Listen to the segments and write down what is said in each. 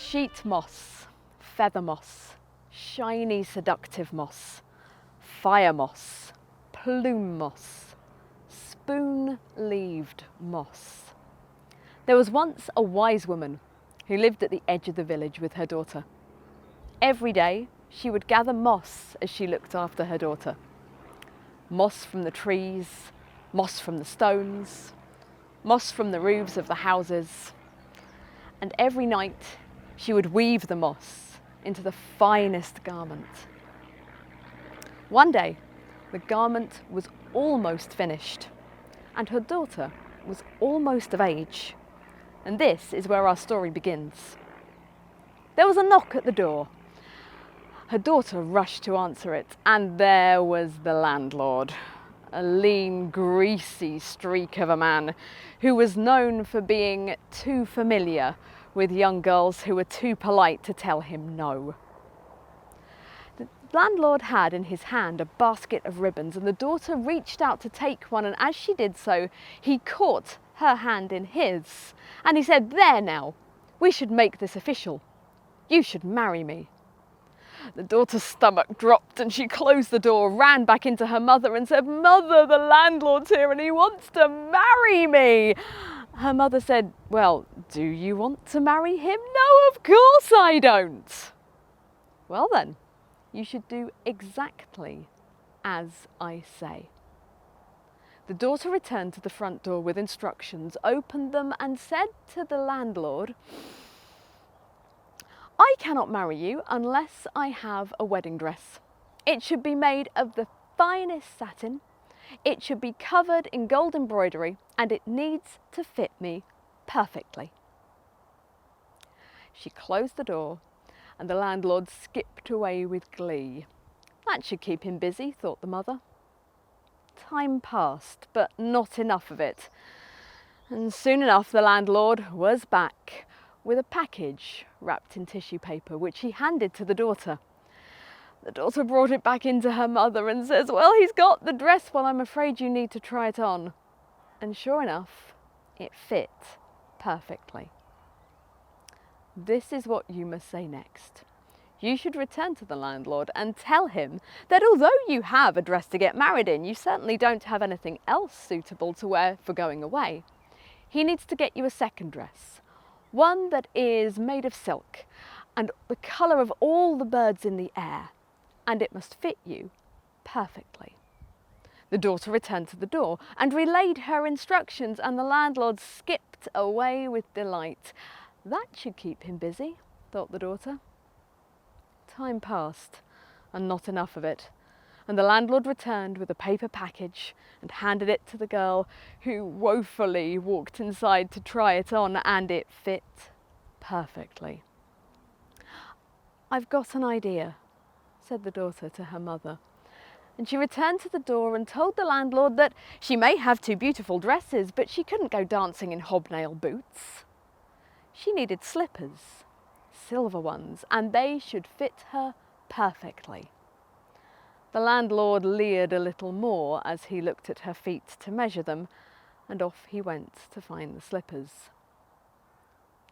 sheet moss, feather moss, shiny seductive moss, fire moss, plume moss, spoon-leaved moss. There was once a wise woman who lived at the edge of the village with her daughter. Every day she would gather moss as she looked after her daughter. Moss from the trees, moss from the stones, moss from the roofs of the houses. And every night she would weave the moss into the finest garment. One day the garment was almost finished and her daughter was almost of age. And this is where our story begins. There was a knock at the door. Her daughter rushed to answer it, and there was the landlord, a lean, greasy streak of a man who was known for being too familiar with young girls who were too polite to tell him no. The landlord had in his hand a basket of ribbons, and the daughter reached out to take one, and as she did so, he caught her hand in his, and he said, "There now, we should make this official. You should marry me." The daughter's stomach dropped and she closed the door, ran back into her mother and said, "Mother, the landlord's here and he wants to marry me." Her mother said, "Well, do you want to marry him?" "No, of course I don't." "Well then, you should do exactly as I say." The daughter returned to the front door with instructions, opened them and said to the landlord, "I cannot marry you unless I have a wedding dress. It should be made of the finest satin, it should be covered in gold embroidery, and it needs to fit me perfectly." She closed the door and the landlord skipped away with glee. That should keep him busy, thought the mother. Time passed, but not enough of it. And soon enough the landlord was back with a package wrapped in tissue paper, which he handed to the daughter. The daughter brought it back into her mother and says, "Well, he's got the dress, well, I'm afraid you need to try it on." And sure enough, it fit perfectly. This is what you must say next. You should return to the landlord and tell him that although you have a dress to get married in, you certainly don't have anything else suitable to wear for going away. He needs to get you a second dress, one that is made of silk and the colour of all the birds in the air, and it must fit you perfectly. The daughter returned to the door and relayed her instructions, and the landlord skipped away with delight. That should keep him busy, thought the daughter. Time passed, and not enough of it, and the landlord returned with a paper package and handed it to the girl, who woefully walked inside to try it on, and it fit perfectly. "I've got an idea," said the daughter to her mother, and she returned to the door and told the landlord that she may have two beautiful dresses, but she couldn't go dancing in hobnail boots. She needed slippers, silver ones, and they should fit her perfectly. The landlord leered a little more as he looked at her feet to measure them, and off he went to find the slippers.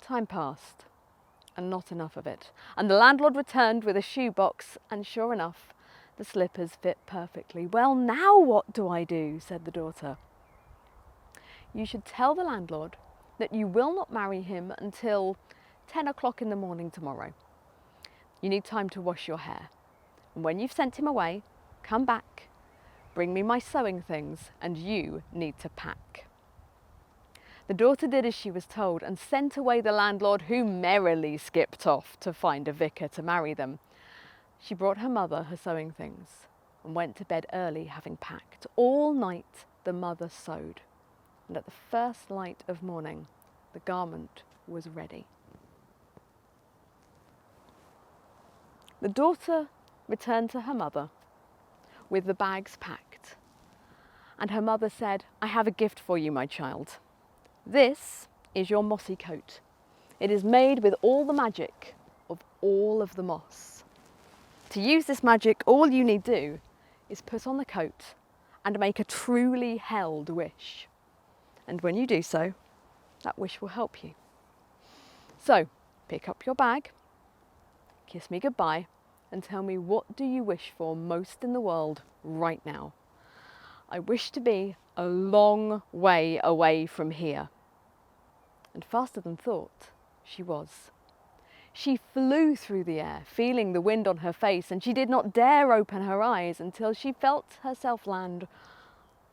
Time passed, and not enough of it, and the landlord returned with a shoe box, and sure enough, the slippers fit perfectly. "Well, now what do I do?" said the daughter. "You should tell the landlord that you will not marry him until 10 o'clock in the morning tomorrow. You need time to wash your hair. And when you've sent him away, come back, bring me my sewing things, and you need to pack." The daughter did as she was told and sent away the landlord, who merrily skipped off to find a vicar to marry them. She brought her mother her sewing things and went to bed early, having packed. All night the mother sewed, and at the first light of morning the garment was ready. The daughter returned to her mother with the bags packed, and her mother said, "I have a gift for you, my child. This is your mossy coat. It is made with all the magic of all of the moss. To use this magic, all you need do is put on the coat and make a truly held wish. And when you do so, that wish will help you. So, Pick up your bag, kiss me goodbye, and tell me, what do you wish for most in the world right now? I wish to be a long way away from here. And faster than thought, she was. She flew through the air, feeling the wind on her face, and she did not dare open her eyes until she felt herself land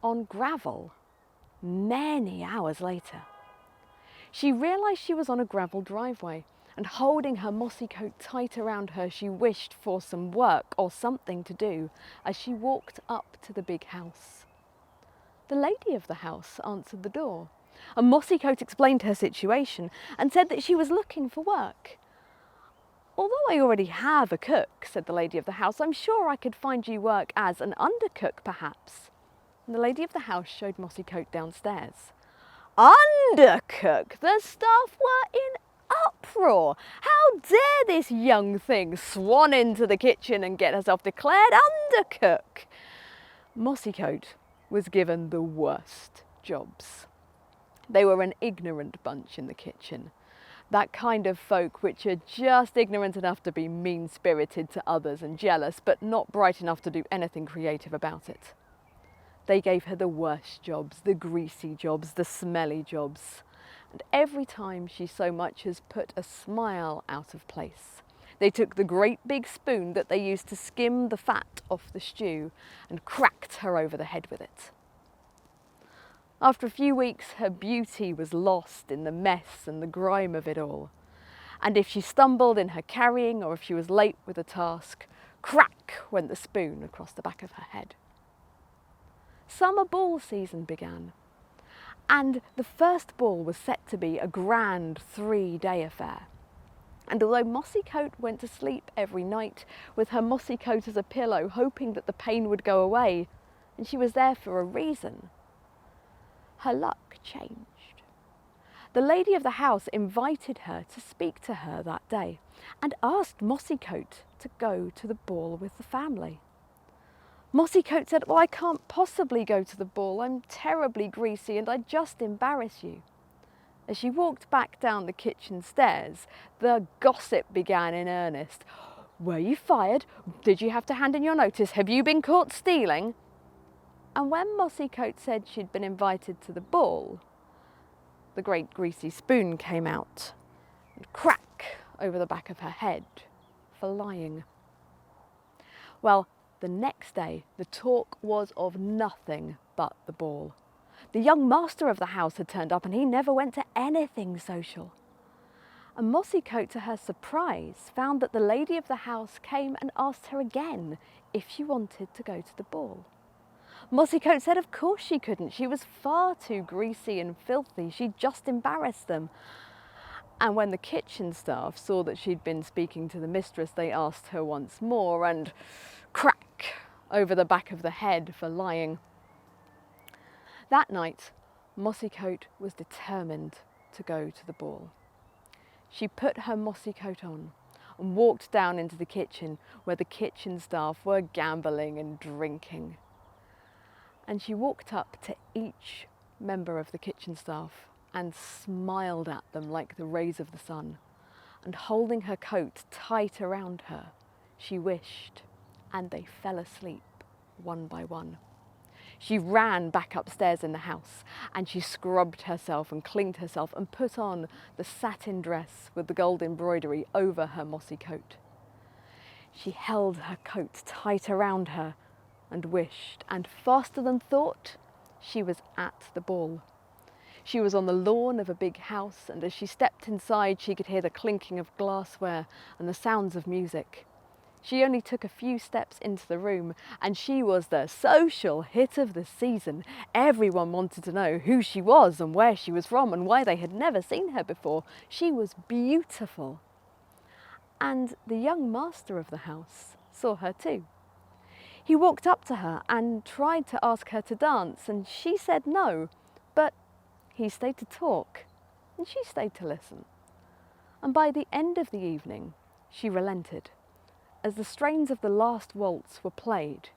on gravel many hours later. She realised she was on a gravel driveway, and holding her mossy coat tight around her, she wished for some work or something to do as she walked up to the big house. The lady of the house answered the door, and Mossy Coat explained her situation and said that she was looking for work. "Although I already have a cook," said the lady of the house, "I'm sure I could find you work as an undercook, perhaps." And the lady of the house showed Mossy Coat downstairs. Undercook! The staff were in uproar. How dare this young thing swan into the kitchen and get herself declared undercook? Mossy Coat was given the worst jobs. They were an ignorant bunch in the kitchen. That kind of folk which are just ignorant enough to be mean-spirited to others and jealous, but not bright enough to do anything creative about it. They gave her the worst jobs, the greasy jobs, the smelly jobs. And every time she so much as put a smile out of place, they took the great big spoon that they used to skim the fat off the stew and cracked her over the head with it. After a few weeks, her beauty was lost in the mess and the grime of it all. And if she stumbled in her carrying or if she was late with a task, crack went the spoon across the back of her head. Summer ball season began, and the first ball was set to be a grand 3-day affair. And although Mossy Coat went to sleep every night with her mossy coat as a pillow, hoping that the pain would go away, and she was there for a reason, her luck changed. The lady of the house invited her to speak to her that day and asked Mossy Coat to go to the ball with the family. Mossy Coat said, "Well, I can't possibly go to the ball. I'm terribly greasy and I'd just embarrass you." As she walked back down the kitchen stairs, the gossip began in earnest. "Were you fired? Did you have to hand in your notice? Have you been caught stealing?" And when Mossy Coat said she'd been invited to the ball, the great greasy spoon came out and crack over the back of her head for lying. Well, the next day, the talk was of nothing but the ball. The young master of the house had turned up and he never went to anything social. And Mossy Coat, to her surprise, found that the lady of the house came and asked her again if she wanted to go to the ball. Mossy Coat said of course she couldn't. She was far too greasy and filthy. She'd just embarrassed them. And when the kitchen staff saw that she'd been speaking to the mistress, they asked her once more and crack over the back of the head for lying. That night, Mossy Coat was determined to go to the ball. She put her mossy coat on and walked down into the kitchen where the kitchen staff were gambling and drinking. And she walked up to each member of the kitchen staff and smiled at them like the rays of the sun. And holding her coat tight around her, she wished, and they fell asleep one by one. She ran back upstairs in the house and she scrubbed herself and cleaned herself and put on the satin dress with the gold embroidery over her mossy coat. She held her coat tight around her and wished, and faster than thought, she was at the ball. She was on the lawn of a big house, and as she stepped inside, she could hear the clinking of glassware and the sounds of music. She only took a few steps into the room, and she was the social hit of the season. Everyone wanted to know who she was and where she was from and why they had never seen her before. She was beautiful. And the young master of the house saw her too. He walked up to her and tried to ask her to dance, and she said no, but he stayed to talk, and she stayed to listen. And by the end of the evening, she relented. As the strains of the last waltz were played,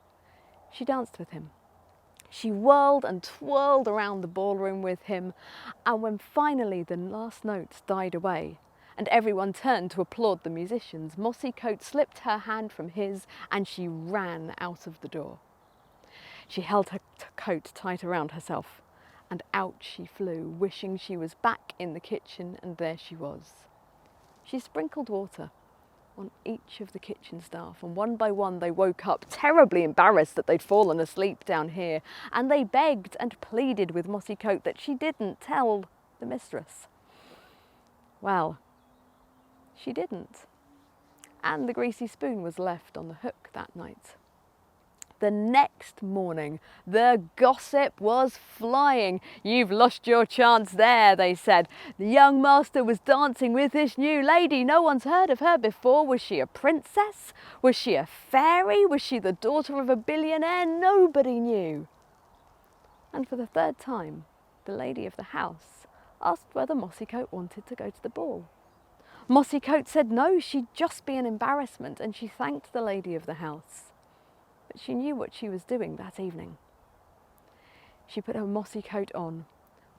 she danced with him. She whirled and twirled around the ballroom with him, and when finally the last notes died away, and everyone turned to applaud the musicians, Mossy Coat slipped her hand from his and she ran out of the door. She held her coat tight around herself, and out she flew, wishing she was back in the kitchen, and there she was. She sprinkled water on each of the kitchen staff, and one by one they woke up, terribly embarrassed that they'd fallen asleep down here, and they begged and pleaded with Mossy Coat that she didn't tell the mistress. Well, she didn't, and the greasy spoon was left on the hook that night. The next morning, the gossip was flying. "You've lost your chance there," they said. "The young master was dancing with this new lady. No one's heard of her before. Was she a princess? Was she a fairy? Was she the daughter of a billionaire? Nobody knew." And for the third time, the lady of the house asked whether Mossy Coat wanted to go to the ball. Mossy Coat said no, she'd just be an embarrassment, and she thanked the lady of the house. But she knew what she was doing that evening. She put her mossy coat on,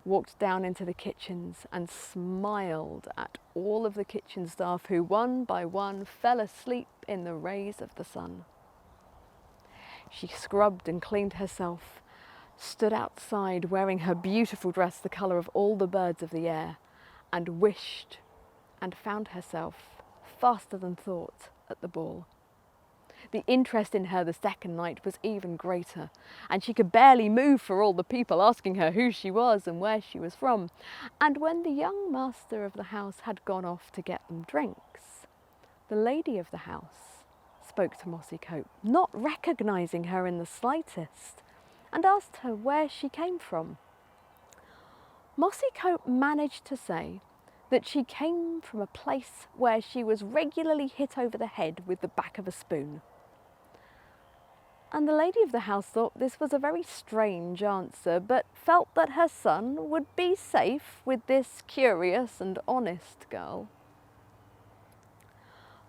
walked down into the kitchens and smiled at all of the kitchen staff who one by one fell asleep in the rays of the sun. She scrubbed and cleaned herself, stood outside wearing her beautiful dress the colour of all the birds of the air, and wished and found herself faster than thought at the ball. The interest in her the second night was even greater, and she could barely move for all the people asking her who she was and where she was from. And when the young master of the house had gone off to get them drinks, the lady of the house spoke to Mossy Coat, not recognising her in the slightest, and asked her where she came from. Mossy Coat managed to say that she came from a place where she was regularly hit over the head with the back of a spoon. And the lady of the house thought this was a very strange answer, but felt that her son would be safe with this curious and honest girl.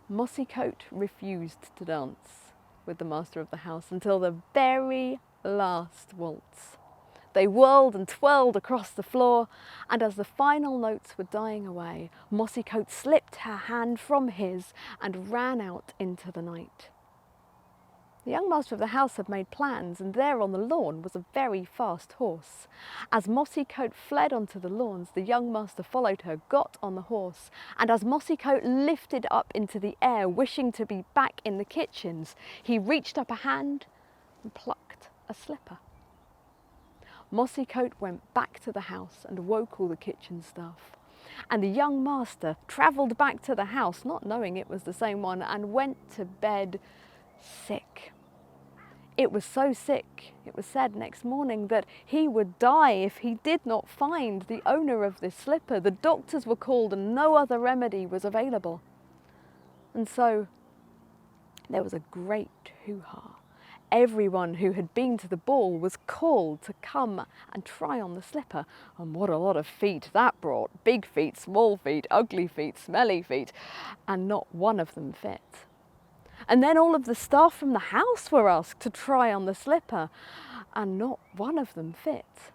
Mossy Coat refused to dance with the master of the house until the very last waltz. They whirled and twirled across the floor, and as the final notes were dying away, Mossy Coat slipped her hand from his and ran out into the night. The young master of the house had made plans, and there on the lawn was a very fast horse. As Mossy Coat fled onto the lawns, the young master followed her, got on the horse, and as Mossy Coat lifted up into the air, wishing to be back in the kitchens, he reached up a hand and plucked a slipper. Mossy Coat went back to the house and woke all the kitchen staff. And the young master travelled back to the house, not knowing it was the same one, and went to bed sick. It was so sick, it was said next morning, that he would die if he did not find the owner of this slipper. The doctors were called and no other remedy was available. And so there was a great hoo-ha. Everyone who had been to the ball was called to come and try on the slipper. And what a lot of feet that brought. Big feet, small feet, ugly feet, smelly feet, and not one of them fit. And then all of the staff from the house were asked to try on the slipper, and not one of them fit.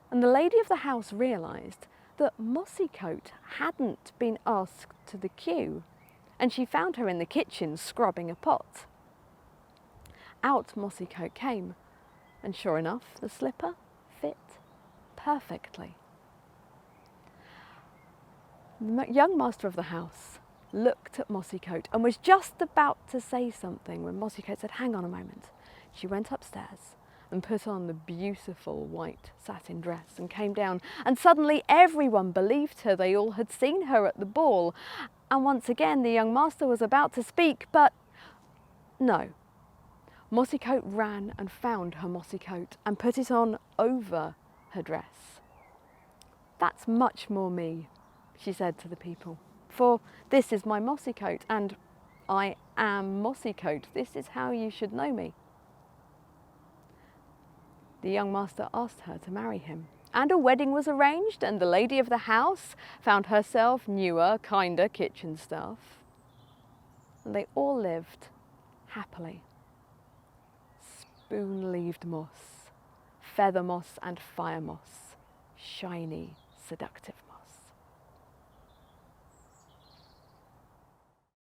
And the lady of the house realised that Mossy Coat hadn't been asked to the queue, and she found her in the kitchen scrubbing a pot. Out Mossy Coat came, and sure enough, the slipper fit perfectly. The young master of the house looked at Mossy Coat and was just about to say something when Mossy Coat said, "Hang on a moment." She went upstairs and put on the beautiful white satin dress and came down, and suddenly everyone believed her. They all had seen her at the ball, and once again the young master was about to speak, but no. Mossy Coat ran and found her mossy coat and put it on over her dress. "That's much more me," she said to the people, "for this is my Mossy Coat, and I am Mossy Coat. This is how you should know me." The young master asked her to marry him, and a wedding was arranged, and the lady of the house found herself newer, kinder kitchen staff. And they all lived happily. Spoon-leaved moss, feather moss and fire moss, shiny, seductive